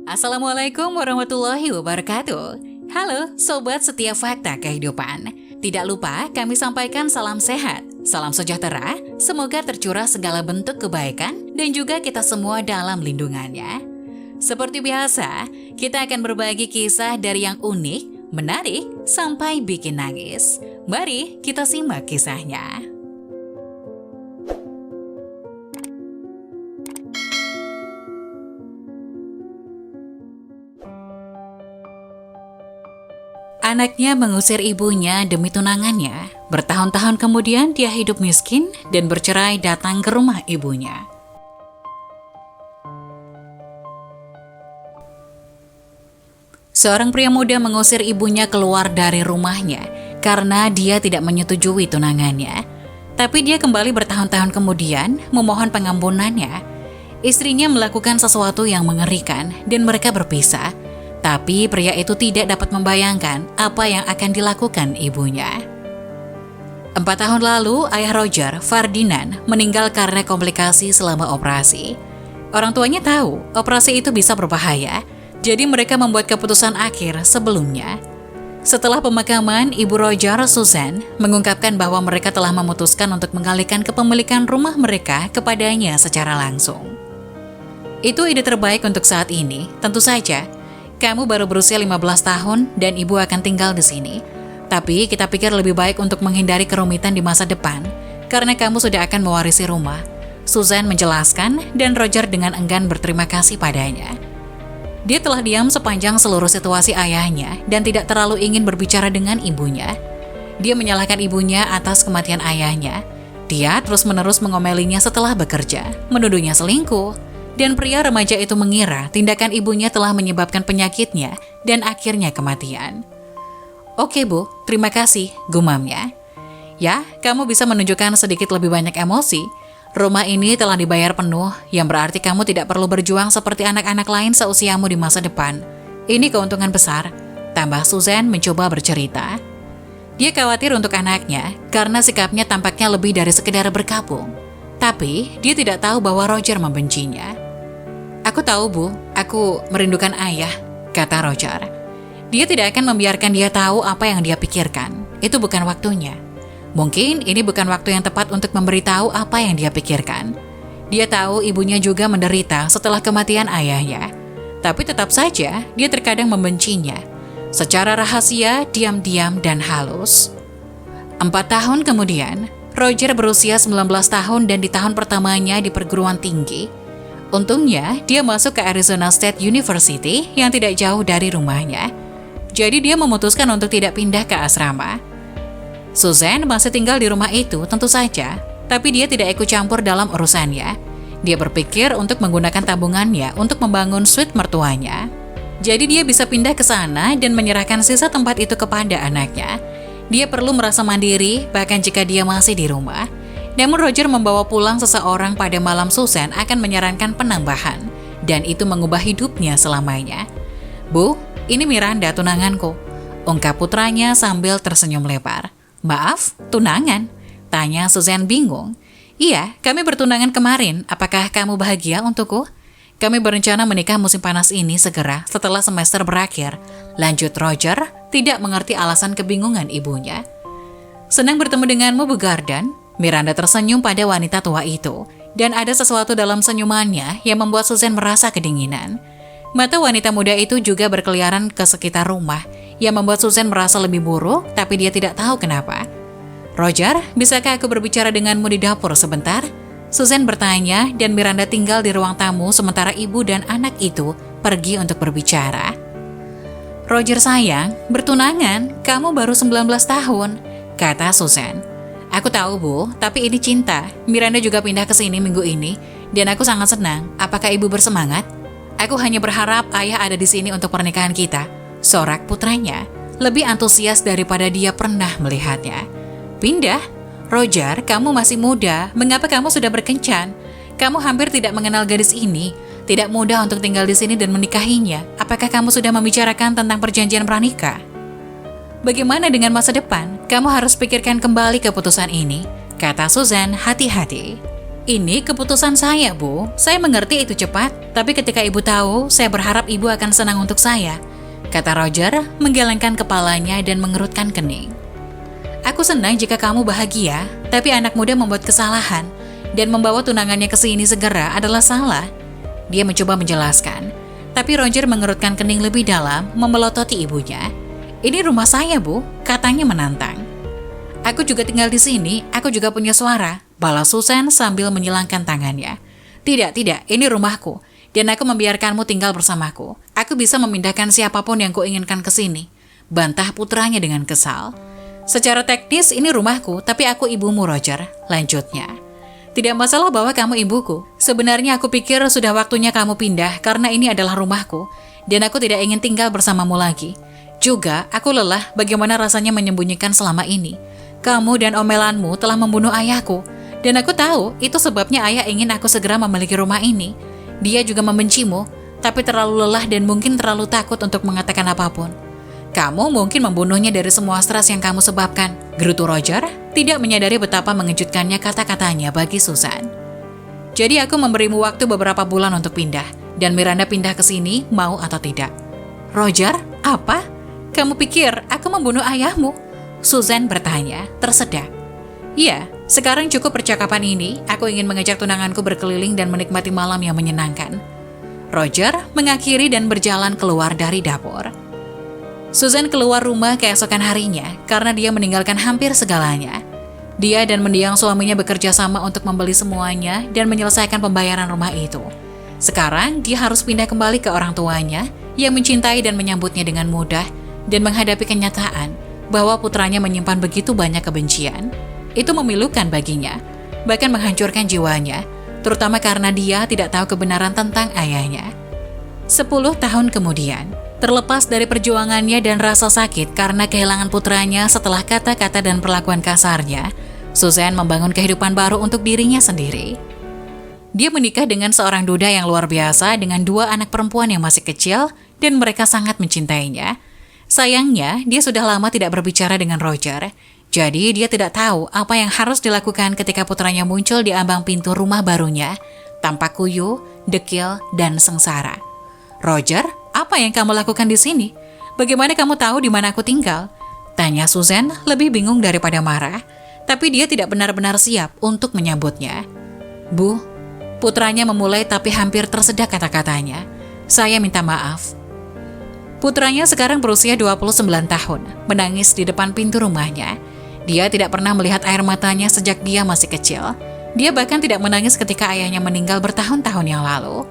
Assalamualaikum warahmatullahi wabarakatuh. Halo Sobat Setia Fakta Kehidupan. Tidak lupa kami sampaikan salam sehat, salam sejahtera, semoga tercurah segala bentuk kebaikan dan juga kita semua dalam lindungannya. Seperti biasa, kita akan berbagi kisah dari yang unik, menarik, sampai bikin nangis. Mari kita simak kisahnya. Anaknya mengusir ibunya demi tunangannya. Bertahun-tahun kemudian dia hidup miskin dan bercerai datang ke rumah ibunya. Seorang pria muda mengusir ibunya keluar dari rumahnya karena dia tidak menyetujui tunangannya. Tapi dia kembali bertahun-tahun kemudian memohon pengampunannya. Istrinya melakukan sesuatu yang mengerikan dan mereka berpisah. Tapi pria itu tidak dapat membayangkan apa yang akan dilakukan ibunya. 4 tahun lalu, ayah Roger, Ferdinand, meninggal karena komplikasi selama operasi. Orang tuanya tahu operasi itu bisa berbahaya, jadi mereka membuat keputusan akhir sebelumnya. Setelah pemakaman, ibu Roger, Susan, mengungkapkan bahwa mereka telah memutuskan untuk mengalihkan kepemilikan rumah mereka kepadanya secara langsung. Itu ide terbaik untuk saat ini, tentu saja. Kamu baru berusia 15 tahun dan ibu akan tinggal di sini. Tapi kita pikir lebih baik untuk menghindari kerumitan di masa depan, karena kamu sudah akan mewarisi rumah. Susan menjelaskan dan Roger dengan enggan berterima kasih padanya. Dia telah diam sepanjang seluruh situasi ayahnya dan tidak terlalu ingin berbicara dengan ibunya. Dia menyalahkan ibunya atas kematian ayahnya. Dia terus-menerus mengomelinya setelah bekerja, menuduhnya selingkuh. Dan pria remaja itu mengira tindakan ibunya telah menyebabkan penyakitnya dan akhirnya kematian. Oke bu, terima kasih, gumamnya. Ya, kamu bisa menunjukkan sedikit lebih banyak emosi. Rumah ini telah dibayar penuh, yang berarti kamu tidak perlu berjuang seperti anak-anak lain seusiamu di masa depan. Ini keuntungan besar, tambah Susan mencoba bercerita. Dia khawatir untuk anaknya karena sikapnya tampaknya lebih dari sekedar berkabung. Tapi dia tidak tahu bahwa Roger membencinya. Aku tahu bu, aku merindukan ayah, kata Roger. Dia tidak akan membiarkan dia tahu apa yang dia pikirkan. Itu bukan waktunya. Mungkin ini bukan waktu yang tepat untuk memberitahu apa yang dia pikirkan. Dia tahu ibunya juga menderita setelah kematian ayahnya. Tapi tetap saja dia terkadang membencinya. Secara rahasia, diam-diam dan halus. 4 tahun kemudian, Roger berusia 19 tahun dan di tahun pertamanya di perguruan tinggi. Untungnya, dia masuk ke Arizona State University yang tidak jauh dari rumahnya. Jadi dia memutuskan untuk tidak pindah ke asrama. Susan masih tinggal di rumah itu tentu saja, tapi dia tidak ikut campur dalam urusannya. Dia berpikir untuk menggunakan tabungannya untuk membangun suite mertuanya. Jadi dia bisa pindah ke sana dan menyerahkan sisa tempat itu kepada anaknya. Dia perlu merasa mandiri bahkan jika dia masih di rumah. Namun Roger membawa pulang seseorang pada malam Susan akan menyarankan penambahan, dan itu mengubah hidupnya selamanya. Bu, ini Miranda tunanganku, ungkap putranya sambil tersenyum lebar. Maaf, tunangan? Tanya Susan bingung. Iya, kami bertunangan kemarin, apakah kamu bahagia untukku? Kami berencana menikah musim panas ini segera setelah semester berakhir. Lanjut Roger, tidak mengerti alasan kebingungan ibunya. Senang bertemu denganmu Bu Garden. Miranda tersenyum pada wanita tua itu, dan ada sesuatu dalam senyumannya yang membuat Susan merasa kedinginan. Mata wanita muda itu juga berkeliaran ke sekitar rumah, yang membuat Susan merasa lebih buruk, tapi dia tidak tahu kenapa. Roger, bisakah aku berbicara denganmu di dapur sebentar? Susan bertanya, dan Miranda tinggal di ruang tamu sementara ibu dan anak itu pergi untuk berbicara. Roger sayang, bertunangan, kamu baru 19 tahun, kata Susan. Aku tahu bu, tapi ini cinta. Miranda juga pindah ke sini minggu ini, dan aku sangat senang. Apakah ibu bersemangat? Aku hanya berharap ayah ada di sini untuk pernikahan kita. Sorak putranya, lebih antusias daripada dia pernah melihatnya. Pindah? Roger, kamu masih muda. Mengapa kamu sudah berkencan? Kamu hampir tidak mengenal gadis ini. Tidak mudah untuk tinggal di sini dan menikahinya. Apakah kamu sudah membicarakan tentang perjanjian pranikah? Bagaimana dengan masa depan? Kamu harus pikirkan kembali keputusan ini, kata Susan hati-hati. Ini keputusan saya, Bu. Saya mengerti itu cepat, tapi ketika Ibu tahu, saya berharap Ibu akan senang untuk saya, kata Roger, menggelengkan kepalanya dan mengerutkan kening. Aku senang jika kamu bahagia, tapi anak muda membuat kesalahan, dan membawa tunangannya ke sini segera adalah salah. Dia mencoba menjelaskan, tapi Roger mengerutkan kening lebih dalam, memelototi ibunya. Ini rumah saya, Bu, katanya menantang. Aku juga tinggal di sini, aku juga punya suara, balas Susan sambil menyilangkan tangannya. Tidak, ini rumahku, dan aku membiarkanmu tinggal bersamaku. Aku bisa memindahkan siapapun yang kuinginkan ke sini, bantah putranya dengan kesal. Secara teknis ini rumahku, tapi aku ibumu, Roger, lanjutnya. Tidak masalah bahwa kamu ibuku. Sebenarnya aku pikir sudah waktunya kamu pindah karena ini adalah rumahku, dan aku tidak ingin tinggal bersamamu lagi. Juga, aku lelah bagaimana rasanya menyembunyikan selama ini. Kamu dan omelanmu telah membunuh ayahku, dan aku tahu itu sebabnya ayah ingin aku segera memiliki rumah ini. Dia juga membencimu, tapi terlalu lelah dan mungkin terlalu takut untuk mengatakan apapun. Kamu mungkin membunuhnya dari semua stres yang kamu sebabkan, gerutu Roger, tidak menyadari betapa mengejutkannya kata-katanya bagi Susan. Jadi aku memberimu waktu beberapa bulan untuk pindah, dan Miranda pindah ke sini, mau atau tidak. Roger, apa? Kamu pikir aku membunuh ayahmu? Susan bertanya, tersedak. Iya, sekarang cukup percakapan ini, aku ingin mengajak tunanganku berkeliling dan menikmati malam yang menyenangkan. Roger mengakhiri dan berjalan keluar dari dapur. Susan keluar rumah keesokan harinya karena dia meninggalkan hampir segalanya. Dia dan mendiang suaminya bekerja sama untuk membeli semuanya dan menyelesaikan pembayaran rumah itu. Sekarang dia harus pindah kembali ke orang tuanya yang mencintai dan menyambutnya dengan mudah dan menghadapi kenyataan bahwa putranya menyimpan begitu banyak kebencian. Itu memilukan baginya, bahkan menghancurkan jiwanya, terutama karena dia tidak tahu kebenaran tentang ayahnya. 10 tahun kemudian, terlepas dari perjuangannya dan rasa sakit karena kehilangan putranya setelah kata-kata dan perlakuan kasarnya, Susan membangun kehidupan baru untuk dirinya sendiri. Dia menikah dengan seorang duda yang luar biasa dengan 2 anak perempuan yang masih kecil dan mereka sangat mencintainya. Sayangnya, dia sudah lama tidak berbicara dengan Roger, jadi dia tidak tahu apa yang harus dilakukan ketika putranya muncul di ambang pintu rumah barunya, tanpa kuyuh, dekil, dan sengsara. Roger, apa yang kamu lakukan di sini? Bagaimana kamu tahu di mana aku tinggal? Tanya Susan lebih bingung daripada marah, tapi dia tidak benar-benar siap untuk menyambutnya. Bu, putranya memulai tapi hampir tersedak kata-katanya. Saya minta maaf. Putranya sekarang berusia 29 tahun, menangis di depan pintu rumahnya. Dia tidak pernah melihat air matanya sejak dia masih kecil. Dia bahkan tidak menangis ketika ayahnya meninggal bertahun-tahun yang lalu.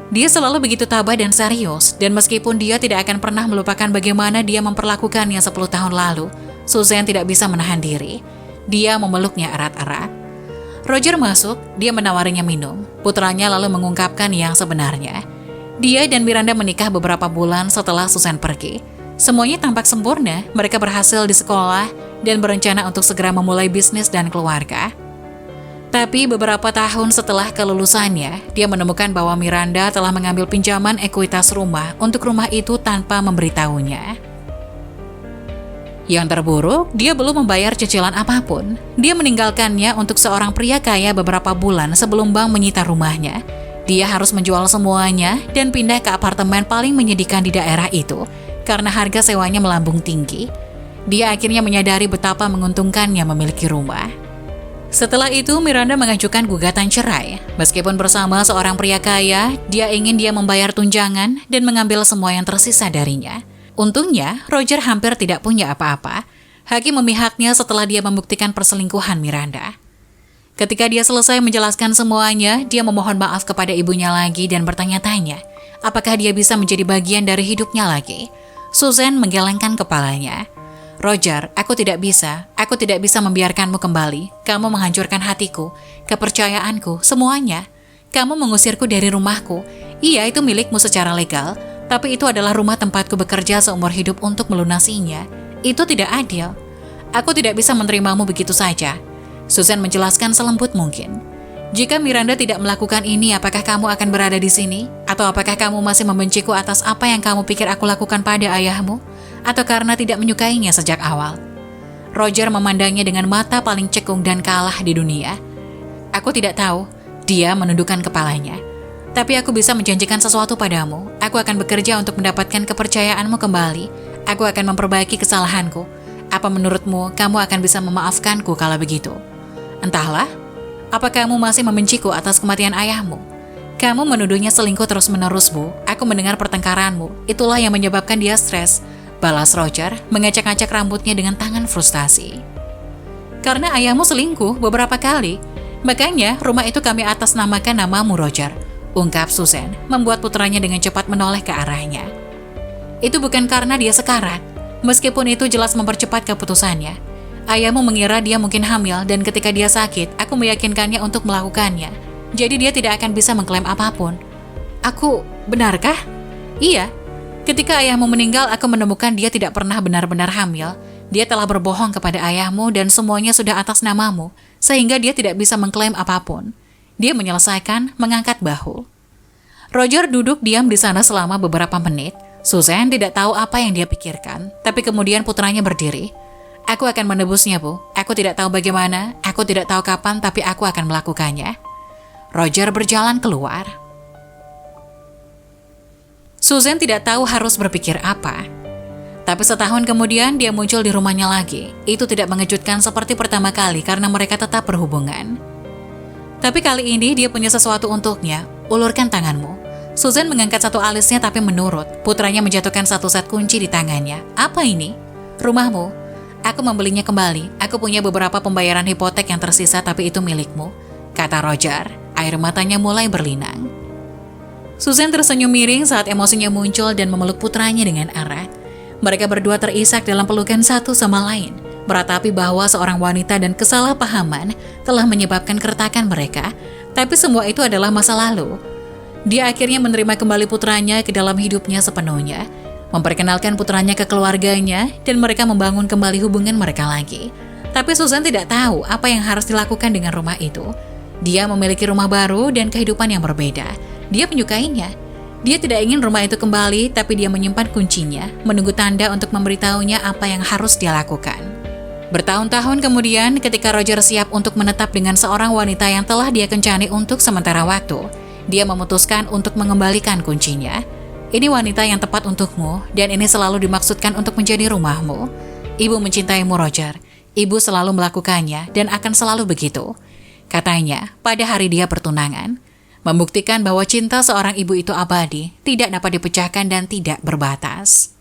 Dia selalu begitu tabah dan serius, dan meskipun dia tidak akan pernah melupakan bagaimana dia memperlakukannya 10 tahun lalu, Susan tidak bisa menahan diri. Dia memeluknya erat-erat. Roger masuk, dia menawarinya minum. Putranya lalu mengungkapkan yang sebenarnya. Dia dan Miranda menikah beberapa bulan setelah Susan pergi. Semuanya tampak sempurna, mereka berhasil di sekolah dan berencana untuk segera memulai bisnis dan keluarga. Tapi beberapa tahun setelah kelulusannya, dia menemukan bahwa Miranda telah mengambil pinjaman ekuitas rumah untuk rumah itu tanpa memberitahunya. Yang terburuk, dia belum membayar cicilan apapun. Dia meninggalkannya untuk seorang pria kaya beberapa bulan sebelum bank menyita rumahnya. Dia harus menjual semuanya dan pindah ke apartemen paling menyedihkan di daerah itu karena harga sewanya melambung tinggi. Dia akhirnya menyadari betapa menguntungkannya memiliki rumah. Setelah itu, Miranda mengajukan gugatan cerai. Meskipun bersama seorang pria kaya, dia ingin dia membayar tunjangan dan mengambil semua yang tersisa darinya. Untungnya, Roger hampir tidak punya apa-apa. Hakim memihaknya setelah dia membuktikan perselingkuhan Miranda. Ketika dia selesai menjelaskan semuanya, dia memohon maaf kepada ibunya lagi dan bertanya-tanya, apakah dia bisa menjadi bagian dari hidupnya lagi. Susan menggelengkan kepalanya. Roger, aku tidak bisa membiarkanmu kembali. Kamu menghancurkan hatiku, kepercayaanku, semuanya. Kamu mengusirku dari rumahku. Iya, itu milikmu secara legal, tapi itu adalah rumah tempatku bekerja seumur hidup untuk melunasinya. Itu tidak adil. Aku tidak bisa menerimamu begitu saja. Susan menjelaskan selembut mungkin. Jika Miranda tidak melakukan ini, apakah kamu akan berada di sini? Atau apakah kamu masih membenciku atas apa yang kamu pikir aku lakukan pada ayahmu? Atau karena tidak menyukainya sejak awal? Roger memandangnya dengan mata paling cekung dan kalah di dunia. Aku tidak tahu. Dia menundukkan kepalanya. Tapi aku bisa menjanjikan sesuatu padamu. Aku akan bekerja untuk mendapatkan kepercayaanmu kembali. Aku akan memperbaiki kesalahanku. Apa menurutmu kamu akan bisa memaafkanku kalau begitu? Entahlah. Apa kamu masih membenciku atas kematian ayahmu? Kamu menuduhnya selingkuh terus-menerus, Bu. Aku mendengar pertengkaranmu. Itulah yang menyebabkan dia stres. Balas Roger, mengacak-acak rambutnya dengan tangan frustasi. Karena ayahmu selingkuh beberapa kali. Makanya rumah itu kami atasnamakan namamu, Roger. Ungkap Susan, membuat putranya dengan cepat menoleh ke arahnya. Itu bukan karena dia sekarat. Meskipun itu jelas mempercepat keputusannya. Ayahmu mengira dia mungkin hamil dan ketika dia sakit, aku meyakinkannya untuk melakukannya. Jadi dia tidak akan bisa mengklaim apapun. Aku, benarkah? Iya. Ketika ayahmu meninggal, aku menemukan dia tidak pernah benar-benar hamil. Dia telah berbohong kepada ayahmu dan semuanya sudah atas namamu, sehingga dia tidak bisa mengklaim apapun. Dia menyelesaikan, mengangkat bahu. Roger duduk diam di sana selama beberapa menit. Susan tidak tahu apa yang dia pikirkan, tapi kemudian putranya berdiri. Aku akan menebusnya, Bu. Aku tidak tahu bagaimana, aku tidak tahu kapan, tapi aku akan melakukannya. Roger berjalan keluar. Susan tidak tahu harus berpikir apa. Tapi setahun kemudian dia muncul di rumahnya lagi. Itu tidak mengejutkan seperti pertama kali karena mereka tetap berhubungan. Tapi kali ini dia punya sesuatu untuknya. Ulurkan tanganmu. Susan mengangkat satu alisnya tapi menurut. Putranya menjatuhkan satu set kunci di tangannya. Apa ini? Rumahmu. Aku membelinya kembali. Aku punya beberapa pembayaran hipotek yang tersisa tapi itu milikmu. Kata Roger. Air matanya mulai berlinang. Susan tersenyum miring saat emosinya muncul dan memeluk putranya dengan erat. Mereka berdua terisak dalam pelukan satu sama lain, meratapi bahwa seorang wanita dan kesalahpahaman telah menyebabkan keretakan mereka, tapi semua itu adalah masa lalu. Dia akhirnya menerima kembali putranya ke dalam hidupnya sepenuhnya, memperkenalkan putranya ke keluarganya, dan mereka membangun kembali hubungan mereka lagi. Tapi Susan tidak tahu apa yang harus dilakukan dengan rumah itu. Dia memiliki rumah baru dan kehidupan yang berbeda. Dia menyukainya. Dia tidak ingin rumah itu kembali, tapi dia menyimpan kuncinya, menunggu tanda untuk memberitahunya apa yang harus dia lakukan. Bertahun-tahun kemudian, ketika Roger siap untuk menetap dengan seorang wanita yang telah dia kencani untuk sementara waktu, dia memutuskan untuk mengembalikan kuncinya. Ini wanita yang tepat untukmu, dan ini selalu dimaksudkan untuk menjadi rumahmu. Ibu mencintaimu, Roger. Ibu selalu melakukannya, dan akan selalu begitu. Katanya, pada hari dia pertunangan. Membuktikan bahwa cinta seorang ibu itu abadi, tidak dapat dipecahkan dan tidak berbatas.